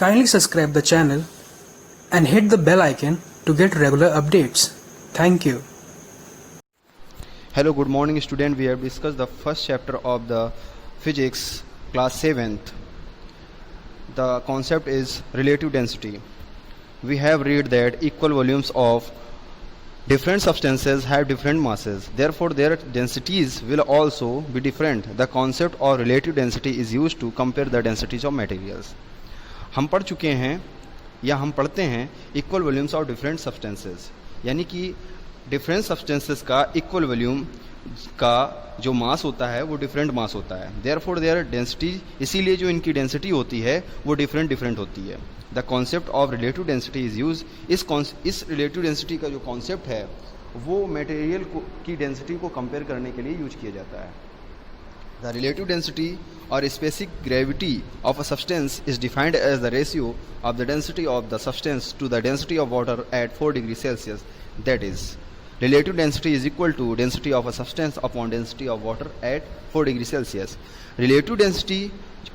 Kindly subscribe the channel and hit the bell icon to get regular updates. Thank you. Hello, good morning student. We have discussed the first chapter of the physics class 7th. The concept is relative density. We have read that equal volumes of different substances have different masses. Therefore, their densities will also be different. The concept of relative density is used to compare the densities of materials. हम पढ़ चुके हैं या हम पढ़ते हैं equal volumes of different substances, यानी कि डिफरेंट सब्सटेंसेस का इक्वल वॉल्यूम का जो मास होता है वो डिफरेंट मास होता है. देयरफॉर देयर डेंसिटी, इसीलिए जो इनकी डेंसिटी होती है वो डिफरेंट होती है. The concept of relative density is use. इस रिलेटिव डेंसिटी का जो कॉन्सेप्ट है वो मटेरियल की डेंसिटी को कंपेयर करने के लिए यूज किया जाता है. The relative density or specific gravity of a substance is defined as the ratio of the density of the substance to the density of water at 4 degrees Celsius. That is, relative density is equal to density of a substance upon density of water at 4 degrees Celsius. Relative density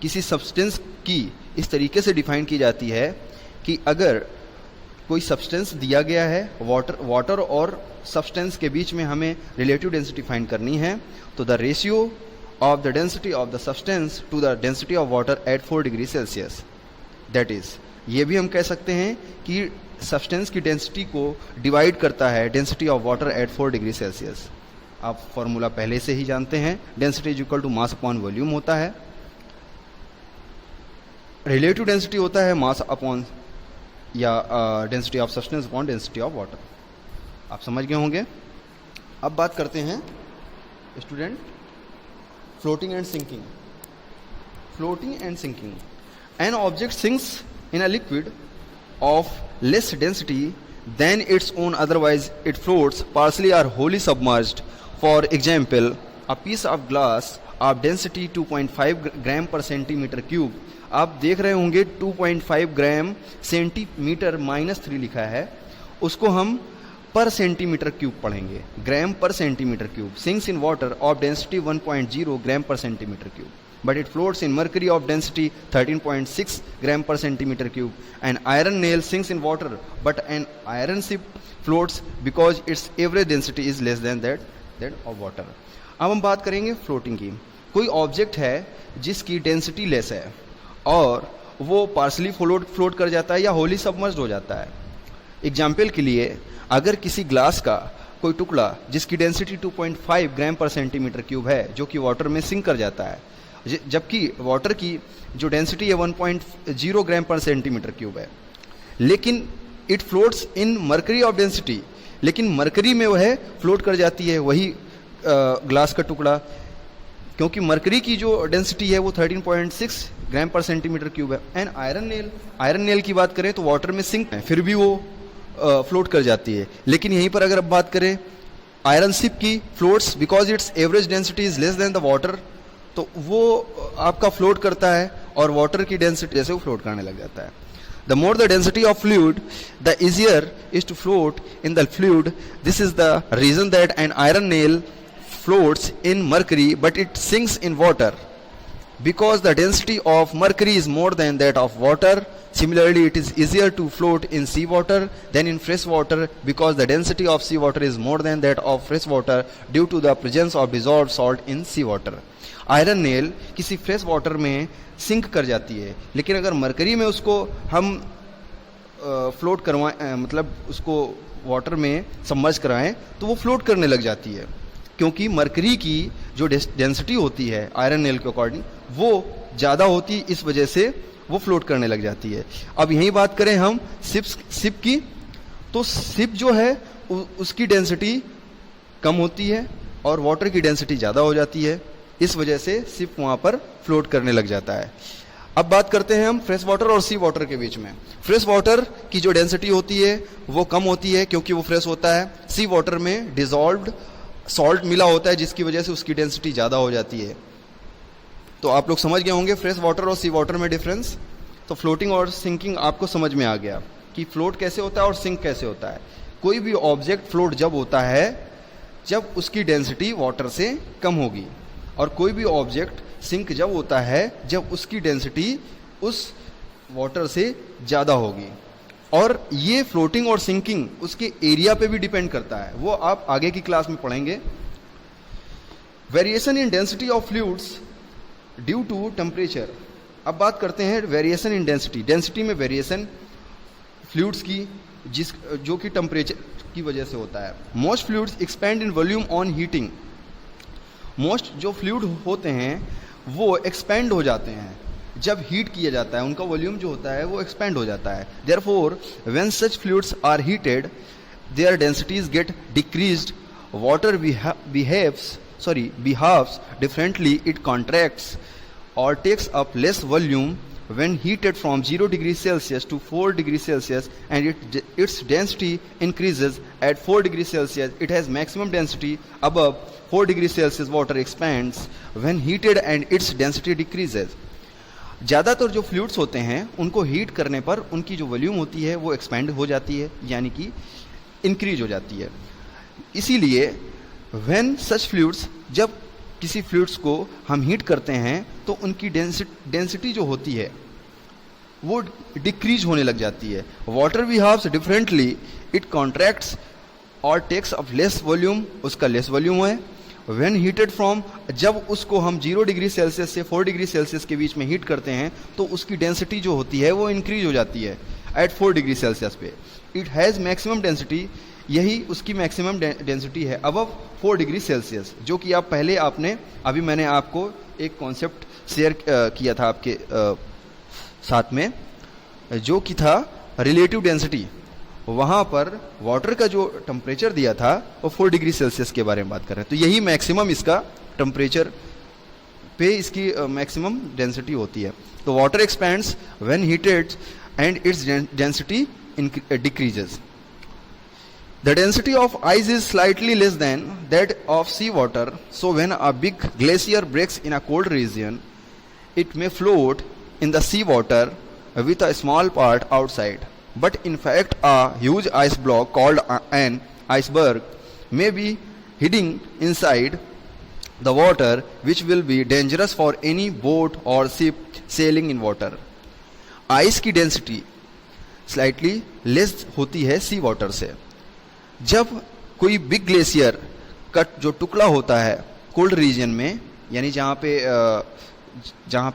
किसी substance की इस तरीके से define की जाती है कि अगर कोई substance दिया गया है, water और substance के बीच में हमें relative density find करनी है, तो the ratio of the density of the substance to the density of water at 4 degrees Celsius. That is, ये भी हम कह सकते हैं कि substance की density को divide करता है density of water at 4 degrees Celsius. आप फॉर्मूला पहले से ही जानते हैं, density is equal to mass upon volume होता है. relative density होता है mass upon या density of substance upon density of water. आप समझ गए होंगे. अब बात करते हैं student floating and sinking. Floating and sinking. An object sinks in a liquid of less density than its own, otherwise it floats partially or wholly submerged. For example, a piece of glass of density 2.5 gram per centimeter cube. आप देख रहे होंगे 2.5 gram centimetre -3 लिखा है, उसको हम पर centimetre cube पढ़ेंगे, ग्राम पर centimetre cube. Sinks in water of density 1.0 ग्राम पर centimetre cube, but it floats in mercury of density 13.6 ग्राम पर centimetre cube. N iron nail sinks in water but an iron ship floats because it's average density is less than that of water. अब हम बात करेंगे floating की. कोई object है जिसकी density less है और वो पार्सली फ्लोट कर जाता है या होली सबमर्ज्ड हो जाता है. एग्जाम्पल के लिए, अगर किसी ग्लास का कोई टुकड़ा जिसकी डेंसिटी 2.5 ग्राम पर सेंटीमीटर क्यूब है जो कि वाटर में सिंक कर जाता है, जबकि वाटर की जो डेंसिटी है 1.0 ग्राम पर सेंटीमीटर क्यूब है, लेकिन it floats in mercury of density, लेकिन मर्करी में वह फ्लोट कर जाती है वही ग्लास का टुकड़ा, क्योंकि मर्करी की जो डेंसिटी है वो 13.6 ग्राम पर सेंटीमीटर क्यूब है. एंड आयरन नेल की बात करें तो वाटर में सिंक है, फिर भी वो फ्लोट कर जाती है. लेकिन यहीं पर अगर अब बात करें आयरन शिप की, floats because it's average density is less than the water, तो वो आपका फ्लोट करता है और वाटर की डेंसिटी जैसे वो फ्लोट करने लग जाता है. The more the density of fluid the easier is to float in the fluid. This is the reason that an iron nail floats in mercury but it sinks in water because the density of mercury is more than that of water. Similarly, it is easier to float in seawater than in fresh water because the density of seawater is more than that of fresh water due to the presence of dissolved salt in seawater. Iron nail किसी fresh water में sink कर जाती है, लेकिन अगर mercury में उसको हम फ्लोट करवाएं, मतलब उसको वाटर में सबमर्ज कराएं, तो वो फ्लोट करने लग जाती है, क्योंकि मरकरी की जो डेंसिटी होती है आयरन नेल के अकॉर्डिंग वो ज़्यादा होती, इस वजह से वो फ्लोट करने लग जाती है. अब यही बात करें हम शिप की, तो शिप जो है उसकी डेंसिटी कम होती है और वाटर की डेंसिटी ज़्यादा हो जाती है, इस वजह से शिप वहाँ पर फ्लोट करने लग जाता है. अब बात करते हैं हम फ्रेश वाटर और सी वाटर के बीच में. फ्रेश वाटर की जो डेंसिटी होती है वो कम होती है क्योंकि वो फ्रेश होता है. सी वाटर में डिजॉल्व्ड सॉल्ट मिला होता है जिसकी वजह से उसकी डेंसिटी ज़्यादा हो जाती है. तो आप लोग समझ गए होंगे फ्रेश वाटर और सी वाटर में डिफरेंस. तो फ्लोटिंग और सिंकिंग आपको समझ में आ गया कि फ्लोट कैसे होता है और सिंक कैसे होता है. कोई भी ऑब्जेक्ट फ्लोट जब होता है जब उसकी डेंसिटी वाटर से कम होगी, और कोई भी ऑब्जेक्ट सिंक जब होता है जब उसकी डेंसिटी उस वाटर से ज़्यादा होगी। और ये फ्लोटिंग और सिंकिंग उसके एरिया पे भी डिपेंड करता है, वो आप आगे की क्लास में पढ़ेंगे। Variation in density of fluids due to temperature. अब बात करते हैं वेरिएशन इन डेंसिटी। डेंसिटी में वेरिएशन फ्लूइड्स की जो कि टेम्परेचर की वजह से होता है। Most fluids expand in volume on heating. Most जो फ्लूइड होते हैं वो एक्सपेंड हो जाते हैं जब हीट किया जाता है, उनका वॉल्यूम जो होता है वो एक्सपेंड हो जाता है। Therefore when such fluids are heated their densities get decreased. Water behaves differently. It contracts or takes up less volume when heated from 0 degrees Celsius to 4 degrees Celsius, and its density increases at 4 degrees Celsius. It has maximum density above 4 degrees Celsius. Water expands when heated and its density decreases. ज़्यादातर जो fluids होते हैं उनको heat करने पर उनकी जो volume होती है वो एक्सपेंड हो जाती है, यानी कि इंक्रीज हो जाती है। इसीलिए व्हेन सच फ्लूइड्स, जब किसी फ्लूइड्स को हम हीट करते हैं तो उनकी डेंसिटी जो होती है वो डिक्रीज होने लग जाती है। Water behaves differently. It contracts और टेक्स अप लेस वॉल्यूम, उसका लेस वॉल्यूम है। व्हेन हीटेड फ्रॉम, जब उसको हम 0 डिग्री सेल्सियस से 4 डिग्री सेल्सियस के बीच में हीट करते हैं तो उसकी डेंसिटी जो होती है वो इंक्रीज हो जाती है एट 4 डिग्री सेल्सियस पे। इट हैज़ मैक्सिमम डेंसिटी, यही उसकी मैक्सिमम डेंसिटी है अबव 4 डिग्री सेल्सियस, जो कि आप पहले अभी मैंने आपको एक कॉन्सेप्ट शेयर किया था आपके साथ में, जो कि था रिलेटिव डेंसिटी। वहाँ पर वाटर का जो टेम्परेचर दिया था वो 4 डिग्री सेल्सियस के बारे में बात कर रहे हैं। तो यही मैक्सिमम इसका टेम्परेचर पे इसकी मैक्सिमम डेंसिटी होती है। तो water expends when heated and its density decreases. The density of ice is slightly less than that of sea water, so when a big glacier breaks in a cold region, it may float in the sea water with a small part outside. But in fact, a huge ice block called an iceberg may be hidden inside the water, which will be dangerous for any boat or ship sailing in water. Ice की density slightly less होती है sea water से। जब कोई big glacier का जो टुकड़ा होता है कोल्ड रीजन में, यानी जहाँ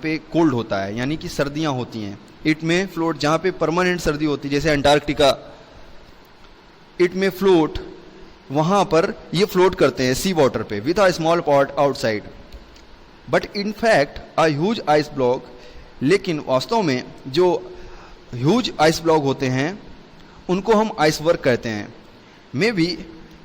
पे कोल्ड होता है, यानी कि सर्दियाँ होती हैं, इट में फ्लोट, जहाँ पे परमानेंट सर्दी होती है जैसे अंटार्कटिका, इट में फ्लोट, वहाँ पर ये फ्लोट करते हैं सी वाटर पे with a small pot outside. But in fact a huge ice block, लेकिन वास्तव में जो ह्यूज आइस ब्लॉक होते हैं उनको हम आइसबर्ग कहते हैं। May be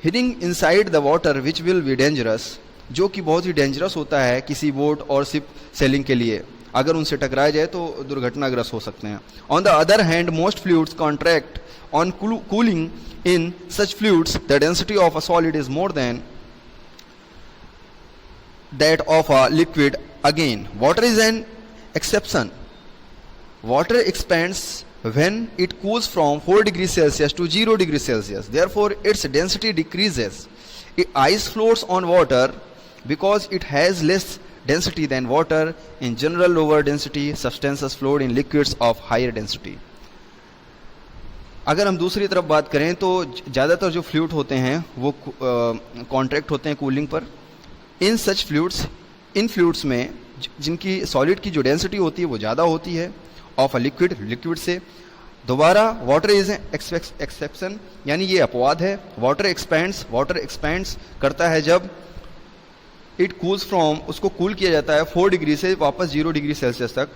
heading inside the water which will be dangerous, जो कि बहुत ही डेंजरस होता है किसी बोट और शिप सेलिंग के लिए। अगर उनसे टकराया जाए तो दुर्घटनाग्रस्त हो सकते हैं। On the other hand most fluids contract on cooling. In such fluids the density of a solid is more than that of a liquid. Again water is an exception. Water expands when it cools from 4 degrees Celsius to 0 degrees Celsius. Therefore, its density decreases. Ice floats on water because it has less density than water. In general, lower density substances float in liquids of higher density. अगर हम दूसरी तरफ बात करें तो ज़्यादातर जो fluid होते हैं वो कॉन्ट्रैक्ट होते हैं कूलिंग पर। इन सच फ्लूइड्स, इन फ्लूइड्स में जिनकी सॉलिड की जो डेंसिटी होती है वो ज़्यादा होती है ऑफ अ लिक्विड से। दोबारा वाटर इज एक्सेप्शन, यानी ये अपवाद है। वाटर एक्सपेंड्स करता है जब इट कूल्स फ्रॉम, उसको कूल किया जाता है 4 डिग्री से वापस 0 डिग्री सेल्सियस तक।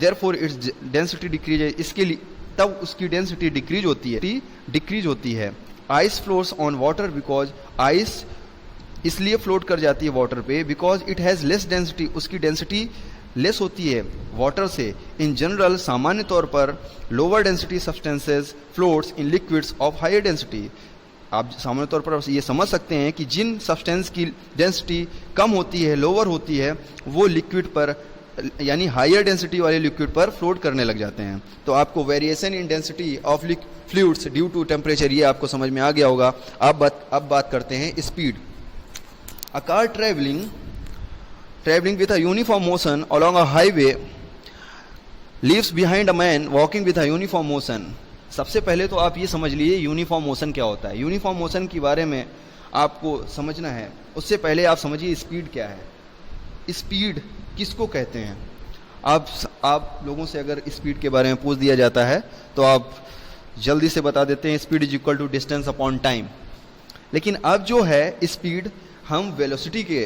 देयरफॉर इट्स डेंसिटी डिक्रीज, इसके लिए तब उसकी डेंसिटी डिक्रीज होती है। Ice floats on water because ice इसलिए फ्लोट कर जाती है वाटर पे because it has less density, उसकी डेंसिटी लेस होती है वाटर से। इन जनरल, सामान्य तौर पर lower density substances floats in liquids of higher density. आप सामान्य तौर पर ये समझ सकते हैं कि जिन सब्सटेंस की डेंसिटी कम होती है, लोअर होती है, वो लिक्विड पर, यानी हायर डेंसिटी वाले लिक्विड पर फ्लोट करने लग जाते हैं। तो आपको variation in density of fluids due to temperature, ये आपको समझ में आ गया होगा। अब बात करते हैं speed. A car traveling with a uniform motion along a highway leaves behind a man walking with a uniform motion. सबसे पहले तो आप ये समझ लीजिए यूनिफॉर्म मोशन क्या होता है। यूनिफॉर्म मोशन के बारे में आपको समझना है, उससे पहले आप समझिए स्पीड क्या है। स्पीड किसको कहते हैं? आप लोगों से अगर स्पीड के बारे में पूछ दिया जाता है तो आप जल्दी से बता देते हैं speed is equal to distance upon time. लेकिन अब जो है स्पीड हम वेलोसिटी के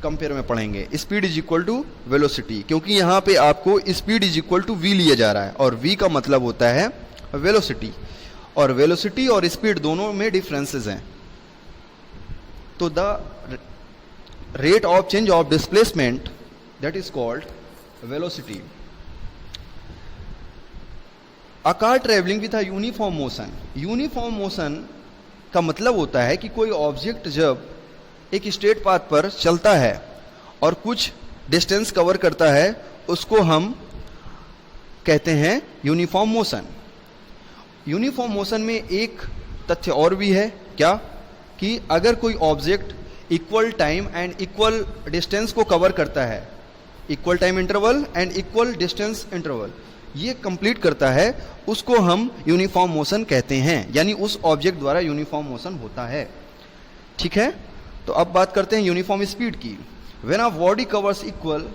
कंपेयर में पढ़ेंगे। Speed is equal to velocity, क्योंकि यहाँ पे आपको speed is equal to V लिया जा रहा है और वी का मतलब होता है वेलोसिटी, और वेलोसिटी और स्पीड दोनों में डिफरेंसेस हैं। तो the rate of change of displacement that is called velocity. A car travelling with a uniform motion. Uniform motion का मतलब होता है कि कोई ऑब्जेक्ट जब एक स्ट्रेट पाथ पर चलता है और कुछ डिस्टेंस कवर करता है, उसको हम कहते हैं यूनिफॉर्म मोशन। यूनिफॉर्म मोशन में एक तथ्य और भी है, क्या? कि अगर कोई object equal time and equal distance को कवर करता है, equal time interval and equal distance interval, ये कंप्लीट करता है, उसको हम यूनिफॉर्म मोशन कहते हैं, यानी उस ऑब्जेक्ट द्वारा यूनिफॉर्म मोशन होता है। ठीक है, तो अब बात करते हैं यूनिफॉर्म स्पीड की। When a body covers equal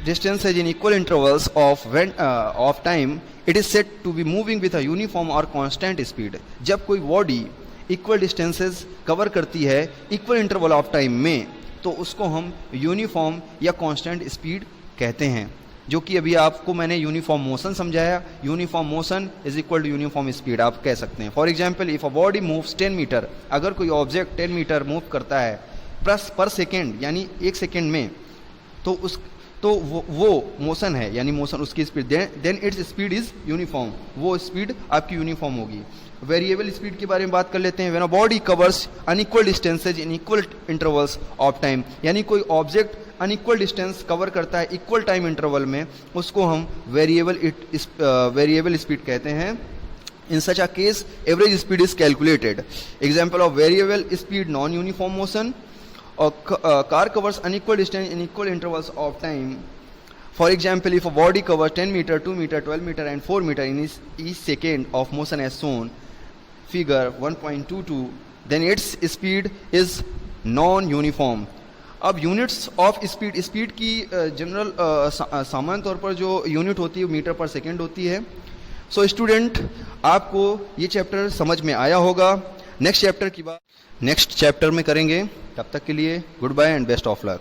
distances in equal intervals of time, it is said to be moving with a uniform or constant speed। जब कोई बॉडी इक्वल डिस्टेंसेस कवर करती है इक्वल इंटरवल ऑफ टाइम में, तो उसको हम uniform या constant speed कहते हैं, जो कि अभी आपको मैंने यूनिफॉर्म मोशन समझाया। Uniform motion is equal to uniform speed आप कह सकते हैं। For example, if a body moves 10 metre, अगर कोई ऑब्जेक्ट 10 मीटर मूव करता है पर सेकेंड, यानी 1 सेकेंड में, तो वो मोशन है, यानी मोशन उसकी speed, then its speed is uniform, वो स्पीड आपकी यूनिफॉर्म होगी। वेरिएबल स्पीड के बारे में बात कर लेते हैं। When a body covers unequal distances in equal intervals of time, यानी कोई ऑब्जेक्ट अनइक्वल डिस्टेंस कवर करता है इक्वल टाइम इंटरवल में, उसको हम वेरिएबल स्पीड कहते हैं। In such a case average speed is calculated. Example of variable speed non uniform motion, or car covers unequal distance in equal intervals of time. For example, if a body covers 10 meter, 2 meter, 12 meter and 4 meter in each second of motion as shown figure 1.22, then its speed is non-uniform. अब units of speed, speed की general सामान्य तौर पर जो unit होती है metre पर second होती है। सो स्टूडेंट, आपको ये चैप्टर समझ में आया होगा। नेक्स्ट चैप्टर की बात नेक्स्ट चैप्टर में करेंगे। तब तक के लिए goodbye and best of luck.